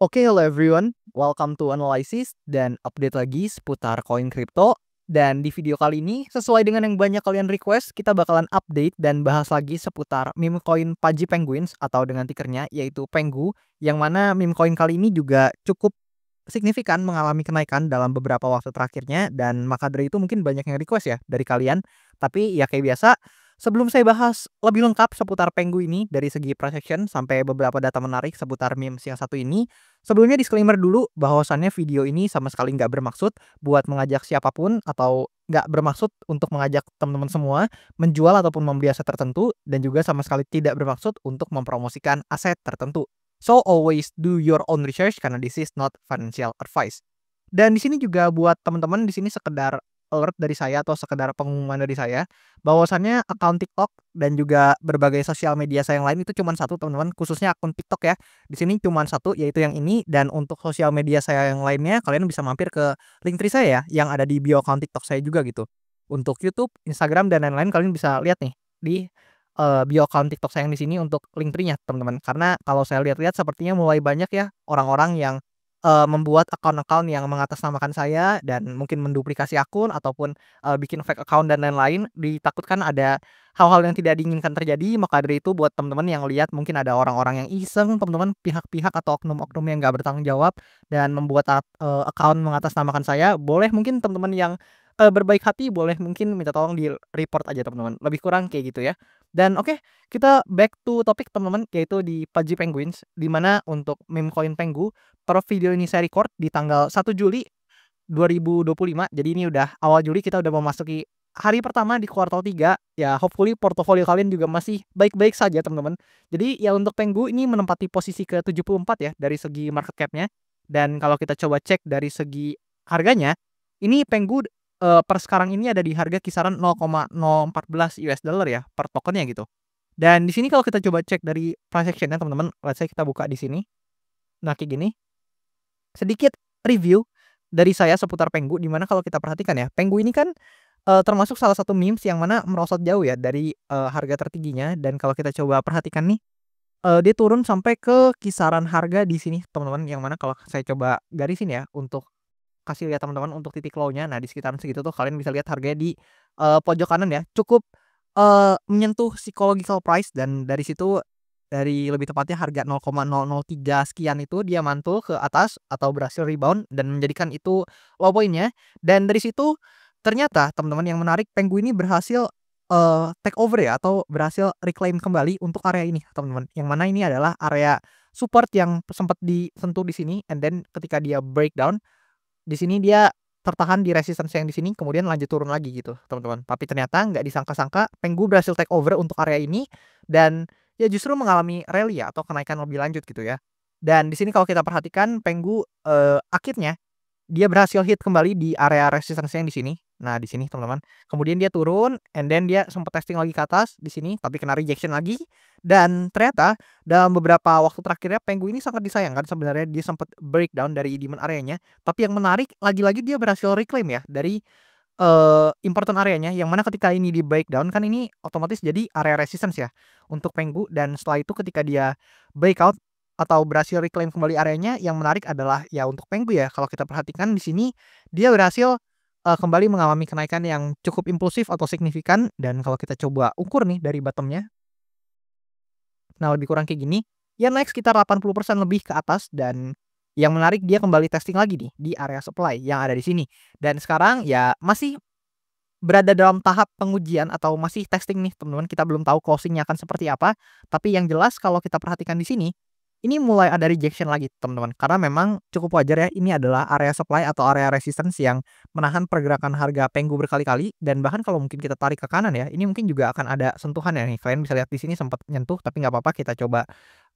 Oke, hello everyone. Welcome to Analysis dan update lagi seputar koin kripto. Dan di video kali ini, sesuai dengan yang banyak kalian request, kita bakalan update dan bahas lagi seputar meme coin Pudgy Penguins atau dengan tikernya yaitu Penggu, yang mana meme coin kali ini juga cukup signifikan mengalami kenaikan dalam beberapa waktu terakhirnya, dan maka dari itu mungkin banyak yang request ya dari kalian. Tapi ya kayak biasa, sebelum saya bahas lebih lengkap seputar Penggu ini dari segi price action sampai beberapa data menarik seputar memes yang satu ini, sebelumnya disclaimer dulu bahwasannya video ini sama sekali nggak bermaksud buat mengajak siapapun atau nggak bermaksud untuk mengajak teman-teman semua menjual ataupun membeli aset tertentu, dan juga sama sekali tidak bermaksud untuk mempromosikan aset tertentu. So always do your own research karena this is not financial advice. Dan di sini juga buat teman-teman, di sini sekedar alert dari saya atau sekedar pengumuman dari saya bahwasannya akun TikTok dan juga berbagai sosial media saya yang lain itu cuma satu, teman-teman, khususnya akun TikTok ya. Di sini cuma satu, yaitu yang ini, dan untuk sosial media saya yang lainnya kalian bisa mampir ke Linktree saya ya yang ada di bio akun TikTok saya juga gitu. Untuk YouTube, Instagram dan lain-lain kalian bisa lihat nih di bio akun TikTok saya yang di sini untuk Linktree-nya, teman-teman. Karena kalau saya lihat-lihat sepertinya mulai banyak ya orang-orang yang membuat akun-akun yang mengatasnamakan saya dan mungkin menduplikasi akun ataupun bikin fake account dan lain-lain. Ditakutkan ada hal-hal yang tidak diinginkan terjadi, maka dari itu buat teman-teman yang lihat mungkin ada orang-orang yang iseng, teman-teman, pihak-pihak atau oknum-oknum yang nggak bertanggung jawab dan membuat akun mengatasnamakan saya, boleh mungkin teman-teman yang berbaik hati boleh mungkin minta tolong di-report aja, teman-teman. Lebih kurang kayak gitu ya. Dan oke, kita back to topic, teman-teman, yaitu di Pudgy Penguins, di mana untuk meme coin Penggu, per video ini saya record di tanggal 1 Juli 2025. Jadi ini udah awal Juli, kita udah memasuki hari pertama di kuartal 3. Ya, hopefully portofolio kalian juga masih baik-baik saja, teman-teman. Jadi ya untuk Penggu ini menempati posisi ke-74 ya dari segi market cap-nya. Dan kalau kita coba cek dari segi harganya, ini Penggu per sekarang ini ada di harga kisaran 0,014 US dollar ya per tokennya gitu. Dan di sini kalau kita coba cek dari price action-nya, teman-teman, let's say kita buka di sini. Nah, kayak gini. Sedikit review dari saya seputar Penggu, di mana kalau kita perhatikan ya, Penggu ini kan termasuk salah satu memes yang mana merosot jauh ya dari harga tertingginya. Dan kalau kita coba perhatikan nih, dia turun sampai ke kisaran harga di sini, teman-teman, yang mana kalau saya coba garisin ya untuk kasih lihat teman-teman untuk titik low-nya. Nah, di sekitaran segitu tuh kalian bisa lihat harganya di pojok kanan ya, cukup menyentuh psychological price, dan dari situ, dari lebih tepatnya harga 0,003 sekian itu dia mantul ke atas atau berhasil rebound dan menjadikan itu low point-nya. Dan dari situ ternyata, teman-teman, yang menarik, Penggu ini berhasil take over ya atau berhasil reclaim kembali untuk area ini, teman-teman. Yang mana ini adalah area support yang sempat disentuh di sini, and then ketika dia breakdown di sini dia tertahan di resistance yang di sini, kemudian lanjut turun lagi gitu, teman-teman. Tapi ternyata nggak disangka-sangka Penggu berhasil take over untuk area ini, dan ya justru mengalami rally ya atau kenaikan lebih lanjut gitu ya. Dan di sini kalau kita perhatikan Penggu akhirnya dia berhasil hit kembali di area resistance yang di sini. Nah, di sini, teman-teman. Kemudian dia turun, and then dia sempat testing lagi ke atas di sini, tapi kena rejection lagi. Dan ternyata dalam beberapa waktu terakhirnya Penggu ini sangat disayangkan sebenarnya, dia sempat breakdown dari demand areanya. Tapi yang menarik lagi-lagi dia berhasil reclaim ya dari important areanya, yang mana ketika ini di breakdown kan ini otomatis jadi area resistance ya untuk Penggu. Dan setelah itu ketika dia breakout atau berhasil reclaim kembali areanya, yang menarik adalah ya untuk Penggu ya, kalau kita perhatikan di sini dia berhasil kembali mengalami kenaikan yang cukup impulsif atau signifikan. Dan kalau kita coba ukur nih dari bottom-nya, nah lebih kurang kayak gini, ya naik sekitar 80% lebih ke atas. Dan yang menarik dia kembali testing lagi nih di area supply yang ada di sini. Dan sekarang ya masih berada dalam tahap pengujian atau masih testing nih, teman-teman. Kita belum tahu closing-nya akan seperti apa. Tapi yang jelas kalau kita perhatikan di sini, ini mulai ada rejection lagi, teman-teman. Karena memang cukup wajar ya, ini adalah area supply atau area resistance yang menahan pergerakan harga Penggu berkali-kali. Dan bahkan kalau mungkin kita tarik ke kanan ya, ini mungkin juga akan ada sentuhan ya nih. Kalian bisa lihat di sini sempat nyentuh, tapi nggak apa-apa, kita coba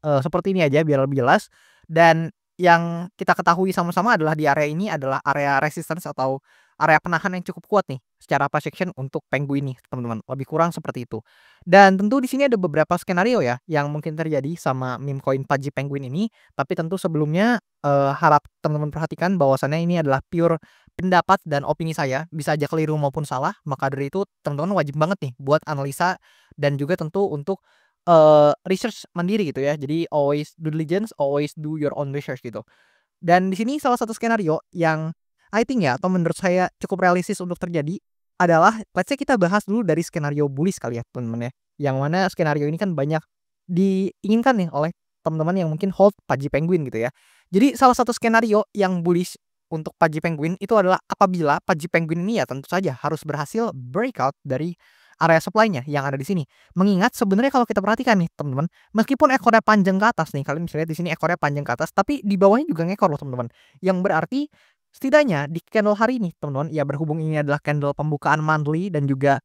seperti ini aja biar lebih jelas. Dan yang kita ketahui sama-sama adalah di area ini adalah area resistance atau area penahan yang cukup kuat nih secara price action untuk Penggu ini, teman-teman. Lebih kurang seperti itu. Dan tentu di sini ada beberapa skenario ya yang mungkin terjadi sama meme coin Pudgy Penguin ini. Tapi tentu sebelumnya harap teman-teman perhatikan bahwasannya ini adalah pure pendapat dan opini saya, bisa aja keliru maupun salah. Maka dari itu teman-teman wajib banget nih buat analisa dan juga tentu untuk research mandiri gitu ya. Jadi always due diligence, always do your own research gitu. Dan di sini salah satu skenario yang I think ya atau menurut saya cukup realistis untuk terjadi adalah let's say kita bahas dulu dari skenario bullish kali ya teman-teman ya. Yang mana skenario ini kan banyak diinginkan nih oleh teman-teman yang mungkin hold Pudgy Penguin gitu ya. Jadi salah satu skenario yang bullish untuk Pudgy Penguin itu adalah apabila Pudgy Penguin ini ya tentu saja harus berhasil breakout dari area supply-nya yang ada di sini. Mengingat sebenarnya kalau kita perhatikan nih teman-teman, meskipun ekornya panjang ke atas nih, kalian bisa lihat di sini ekornya panjang ke atas, tapi di bawahnya juga ngekor loh teman-teman. Yang berarti setidaknya di candle hari ini teman-teman, ya berhubung ini adalah candle pembukaan monthly dan juga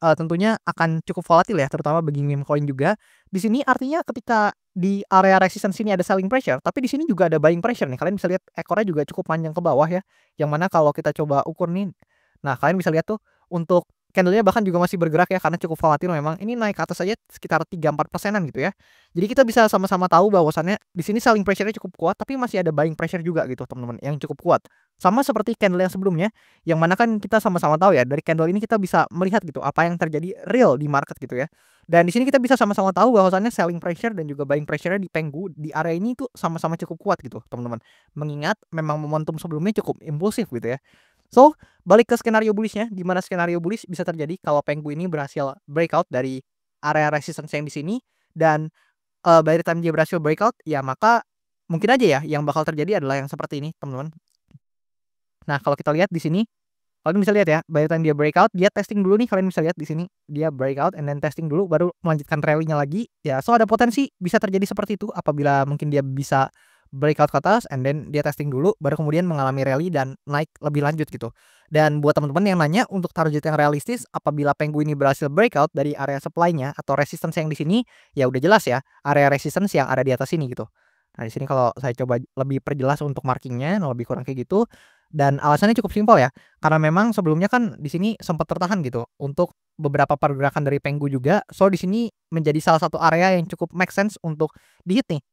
tentunya akan cukup volatil ya, terutama bagi meme coin juga. Di sini artinya ketika di area resistance sini ada selling pressure, tapi di sini juga ada buying pressure nih. Kalian bisa lihat ekornya juga cukup panjang ke bawah ya. Yang mana kalau kita coba ukur nih, nah kalian bisa lihat tuh untuk candle-nya bahkan juga masih bergerak ya karena cukup volatil memang. Ini naik ke atas aja sekitar 3-4%-an gitu ya. Jadi kita bisa sama-sama tahu bahwasannya di sini selling pressure-nya cukup kuat, tapi masih ada buying pressure juga gitu teman-teman yang cukup kuat. Sama seperti candle yang sebelumnya, yang mana kan kita sama-sama tahu ya dari candle ini kita bisa melihat gitu apa yang terjadi real di market gitu ya. Dan di sini kita bisa sama-sama tahu bahwasannya selling pressure dan juga buying pressure-nya di Penggu di area ini tuh sama-sama cukup kuat gitu, teman-teman. Mengingat memang momentum sebelumnya cukup impulsif gitu ya. So, balik ke skenario bullish-nya, di mana skenario bullish bisa terjadi kalau Penggu ini berhasil breakout dari area resistance yang di sini dan by the time dia berhasil breakout ya maka mungkin aja ya yang bakal terjadi adalah yang seperti ini, teman-teman. Nah, kalau kita lihat di sini, kalian bisa lihat ya, by the time dia breakout, dia testing dulu nih, kalian bisa lihat di sini, dia breakout and then testing dulu baru melanjutkan rally-nya lagi. Ya, so ada potensi bisa terjadi seperti itu apabila mungkin dia bisa breakout ke atas and then dia testing dulu baru kemudian mengalami rally dan naik lebih lanjut gitu. Dan buat teman-teman yang nanya untuk target yang realistis apabila Pengu ini berhasil breakout dari area supply-nya atau resistance yang di sini, ya udah jelas ya, area resistance yang ada di atas sini gitu. Nah, di sini kalau saya coba lebih perjelas untuk markingnya, lebih kurang kayak gitu. Dan alasannya cukup simpel ya, karena memang sebelumnya kan di sini sempat tertahan gitu untuk beberapa pergerakan dari Penggu juga. So di sini menjadi salah satu area yang cukup make sense untuk di-hit nih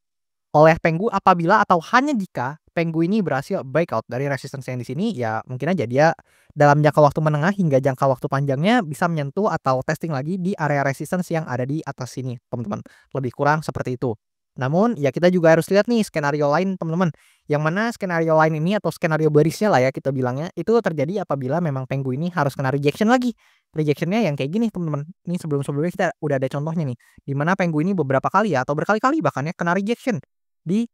oleh Penggu apabila atau hanya jika Penggu ini berhasil breakout dari resistance yang di sini, ya mungkin aja dia dalam jangka waktu menengah hingga jangka waktu panjangnya bisa menyentuh atau testing lagi di area resistance yang ada di atas sini, teman-teman. Lebih kurang seperti itu. Namun ya kita juga harus lihat nih skenario lain teman-teman. Yang mana skenario lain ini atau skenario berisnya lah ya kita bilangnya itu terjadi apabila memang Penggu ini harus kena rejection lagi. Rejectionnya yang kayak gini teman-teman. Ini sebelum-sebelumnya kita udah ada contohnya nih. Dimana Penggu ini beberapa kali ya atau berkali-kali bahkan ya kena rejection di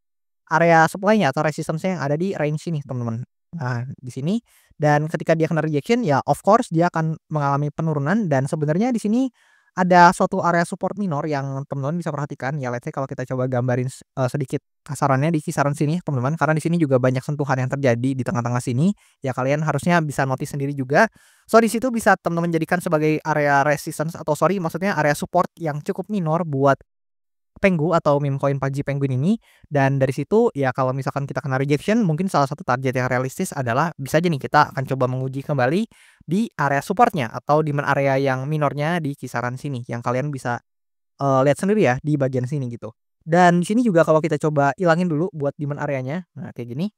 area supply-nya atau resistance-nya yang ada di range ini teman-teman. Nah, di sini dan ketika dia kena rejection ya of course dia akan mengalami penurunan dan sebenarnya di sini ada suatu area support minor yang teman-teman bisa perhatikan ya let's say kalau kita coba gambarin sedikit kasarannya di kisaran sini teman-teman karena di sini juga banyak sentuhan yang terjadi di tengah-tengah sini ya kalian harusnya bisa notice sendiri juga. So di situ bisa teman-teman jadikan sebagai area resistance atau sorry maksudnya area support yang cukup minor buat Penggu atau meme coin Pudgy Penguin ini dan dari situ ya kalau misalkan kita kena rejection mungkin salah satu target yang realistis adalah bisa aja nih kita akan coba menguji kembali di area supportnya atau di area yang minornya di kisaran sini yang kalian bisa lihat sendiri ya di bagian sini gitu. Dan di sini juga kalau kita coba ilangin dulu buat demand areanya. Nah, kayak gini.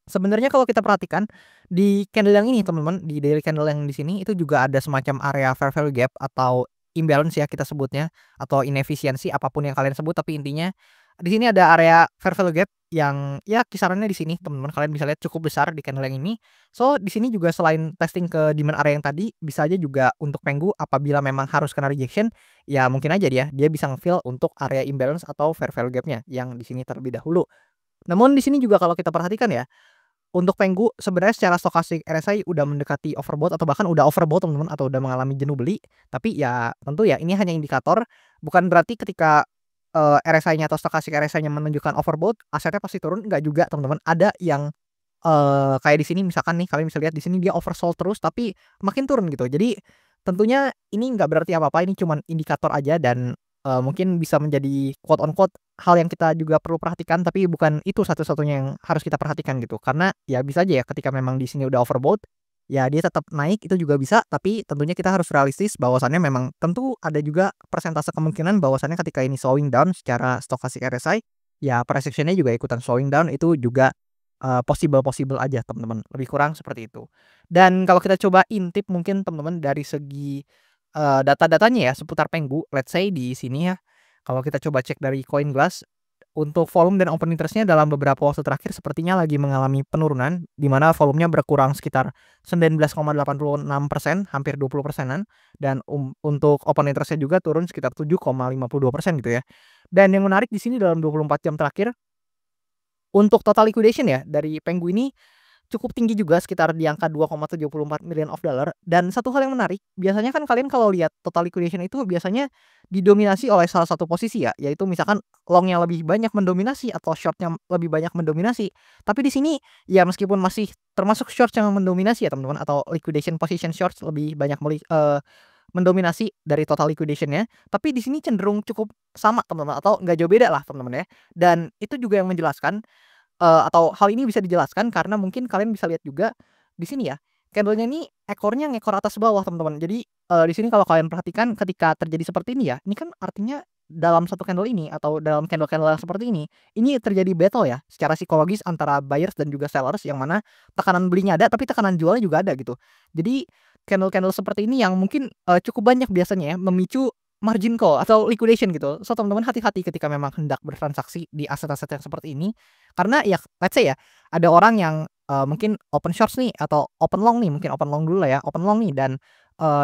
Sebenarnya kalau kita perhatikan di candle yang ini teman-teman, di daily candle yang di sini itu juga ada semacam area fair value gap atau imbalance ya kita sebutnya atau inefisiensi apapun yang kalian sebut tapi intinya di sini ada area fair value gap yang ya kisarannya di sini teman-teman kalian bisa lihat cukup besar di candle yang ini. So di sini juga selain testing ke demand area yang tadi bisa aja juga untuk Penggu apabila memang harus kena rejection ya mungkin aja dia bisa nge-fill untuk area imbalance atau fair value gapnya yang di sini terlebih dahulu. Namun di sini juga kalau kita perhatikan ya untuk Penggu sebenarnya secara stokastik RSI udah mendekati overbought atau bahkan udah overbought teman-teman atau udah mengalami jenuh beli. Tapi ya tentu ya ini hanya indikator, bukan berarti ketika RSI-nya atau stokastik RSI-nya menunjukkan overbought, asetnya pasti turun, enggak juga teman-teman. Ada yang kayak di sini misalkan nih kalian bisa lihat di sini dia oversold terus tapi makin turun gitu. Jadi tentunya ini nggak berarti apa-apa, ini cuman indikator aja dan mungkin bisa menjadi quote on quote hal yang kita juga perlu perhatikan tapi bukan itu satu-satunya yang harus kita perhatikan gitu. Karena ya bisa aja ya ketika memang di sini udah overbought ya dia tetap naik itu juga bisa tapi tentunya kita harus realistis bahwasannya memang tentu ada juga persentase kemungkinan bahwasannya ketika ini slowing down secara stokastik RSI ya persepsinya juga ikutan slowing down itu juga possible aja teman-teman, lebih kurang seperti itu. Dan kalau kita coba intip mungkin teman-teman dari segi data-datanya ya seputar Penggu, let's say di sini ya Kalau kita coba cek dari CoinGlass, untuk volume dan open interest-nya dalam beberapa waktu terakhir sepertinya lagi mengalami penurunan, di mana volumenya berkurang sekitar 19,86%, hampir 20%-an, dan untuk open interest-nya juga turun sekitar 7,52% gitu ya. Dan yang menarik di sini dalam 24 jam terakhir, untuk total liquidation ya dari Pengu ini cukup tinggi juga sekitar di angka 2,74 million of dollar. Dan satu hal yang menarik, biasanya kan kalian kalau lihat total liquidation itu biasanya didominasi oleh salah satu posisi ya, yaitu misalkan long-nya lebih banyak mendominasi atau short-nya lebih banyak mendominasi. Tapi di sini ya meskipun masih termasuk short yang mendominasi ya teman-teman, atau liquidation position short lebih banyak mendominasi dari total liquidation-nya, tapi di sini cenderung cukup sama teman-teman, atau nggak jauh beda lah teman-teman ya. Dan itu juga yang menjelaskan atau hal ini bisa dijelaskan karena mungkin kalian bisa lihat juga di sini ya, candle-nya ini ekornya ngekor atas bawah teman-teman. Jadi, di sini kalau kalian perhatikan ketika terjadi seperti ini ya, ini kan artinya dalam satu candle ini atau dalam candle-candle yang seperti ini terjadi battle ya secara psikologis antara buyers dan juga sellers, yang mana tekanan belinya ada tapi tekanan jualnya juga ada gitu. Jadi candle-candle seperti ini yang mungkin, cukup banyak biasanya ya memicu margin call atau liquidation gitu. So teman-teman hati-hati ketika memang hendak bertransaksi di aset-aset yang seperti ini. Karena ya let's say ya, ada orang yang, mungkin open shorts nih atau open long nih, mungkin open long dulu lah ya, open long nih dan,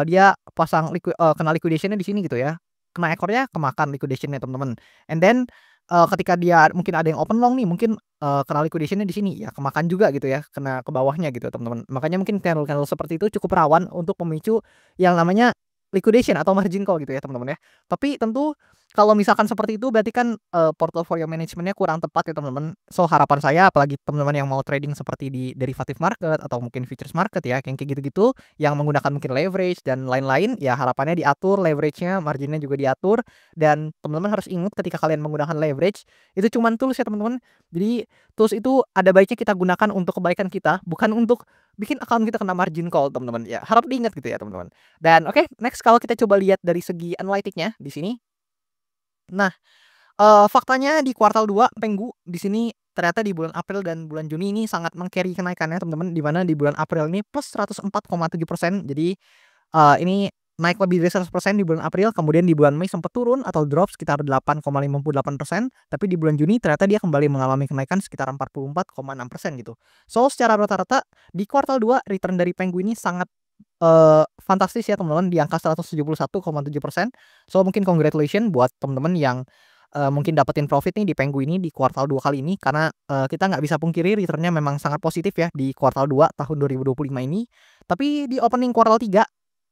dia pasang kena liquidation-nya di sini gitu ya, kena ekornya kemakan liquidation-nya teman-teman. And then, ketika dia mungkin ada yang open long nih, mungkin, kena liquidation-nya di sini, ya kemakan juga gitu ya, kena ke bawahnya gitu teman-teman. Makanya mungkin candle-candle seperti itu cukup rawan untuk memicu yang namanya liquidation atau margin call gitu ya teman-teman ya. Tapi tentu kalau misalkan seperti itu berarti kan, portofolio manajemennya kurang tepat ya teman-teman. So harapan saya apalagi teman-teman yang mau trading seperti di derivative market atau mungkin futures market ya, yang kayak gitu-gitu, yang menggunakan mungkin leverage dan lain-lain, ya harapannya diatur leverage-nya, marginnya juga diatur. Dan teman-teman harus ingat ketika kalian menggunakan leverage, itu cuman tools ya teman-teman. Jadi tools itu ada baiknya kita gunakan untuk kebaikan kita, bukan untuk bikin account kita kena margin call teman-teman. Ya harap diingat gitu ya teman-teman. Dan oke, next kalau kita coba lihat dari segi analytic-nya di sini. Nah, faktanya di kuartal 2 Penggu di sini ternyata di bulan April dan bulan Juni ini sangat meng-carry kenaikannya teman-teman, di mana di bulan April ini plus 104,7%. Jadi, ini naik lebih dari 100% di bulan April, kemudian di bulan Mei sempat turun atau drop sekitar 8,58%, tapi di bulan Juni ternyata dia kembali mengalami kenaikan sekitar 44,6% gitu. So, secara rata-rata di kuartal 2 return dari Penggu ini sangat, fantastis ya teman-teman, di angka 171,7%. So, mungkin congratulation buat teman-teman yang mungkin dapetin profit nih di Penggu ini di kuartal 2 kali ini, karena, kita nggak bisa pungkiri return-nya memang sangat positif ya di kuartal 2 tahun 2025 ini. Tapi di opening kuartal 3,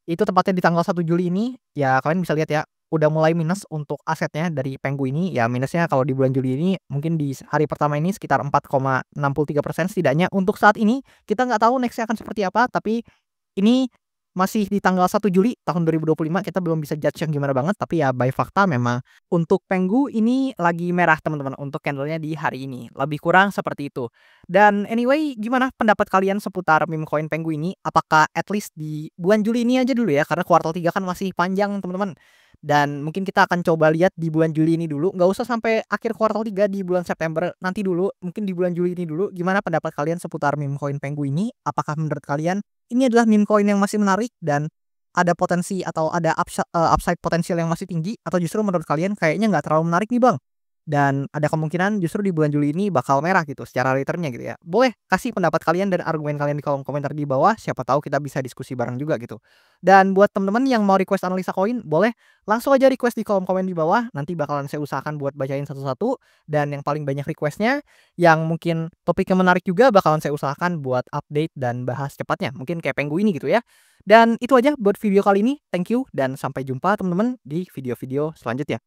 itu tepatnya di tanggal 1 Juli ini, ya kalian bisa lihat ya, udah mulai minus untuk asetnya dari Penggu ini. Ya minusnya kalau di bulan Juli ini mungkin di hari pertama ini sekitar 4,63%. Setidaknya untuk saat ini kita nggak tahu next-nya akan seperti apa, tapi ini masih di tanggal 1 Juli tahun 2025, kita belum bisa judge yang gimana banget, tapi ya by fakta memang untuk Penggu ini lagi merah teman-teman untuk candle-nya di hari ini, lebih kurang seperti itu. Dan anyway, gimana pendapat kalian seputar meme coin Penggu ini? Apakah at least di bulan Juli ini aja dulu ya, karena kuartal 3 kan masih panjang teman-teman. Dan mungkin kita akan coba lihat di bulan Juli ini dulu, nggak usah sampai akhir kuartal 3 di bulan September nanti dulu, mungkin di bulan Juli ini dulu. Gimana pendapat kalian seputar meme coin Penggu ini? Apakah menurut kalian ini adalah meme coin yang masih menarik dan ada potensi atau ada upside potensial yang masih tinggi, atau justru menurut kalian kayaknya nggak terlalu menarik nih Bang, dan ada kemungkinan justru di bulan Juli ini bakal merah gitu secara return-nya gitu ya. Boleh kasih pendapat kalian dan argumen kalian di kolom komentar di bawah, siapa tahu kita bisa diskusi bareng juga gitu. Dan buat teman-teman yang mau request analisa koin, boleh langsung aja request di kolom komen di bawah, nanti bakalan saya usahakan buat bacain satu-satu. Dan yang paling banyak requestnya, yang mungkin topiknya menarik juga, bakalan saya usahakan buat update dan bahas cepatnya, mungkin kayak Penggu ini gitu ya. Dan itu aja buat video kali ini, thank you dan sampai jumpa teman-teman di video-video selanjutnya.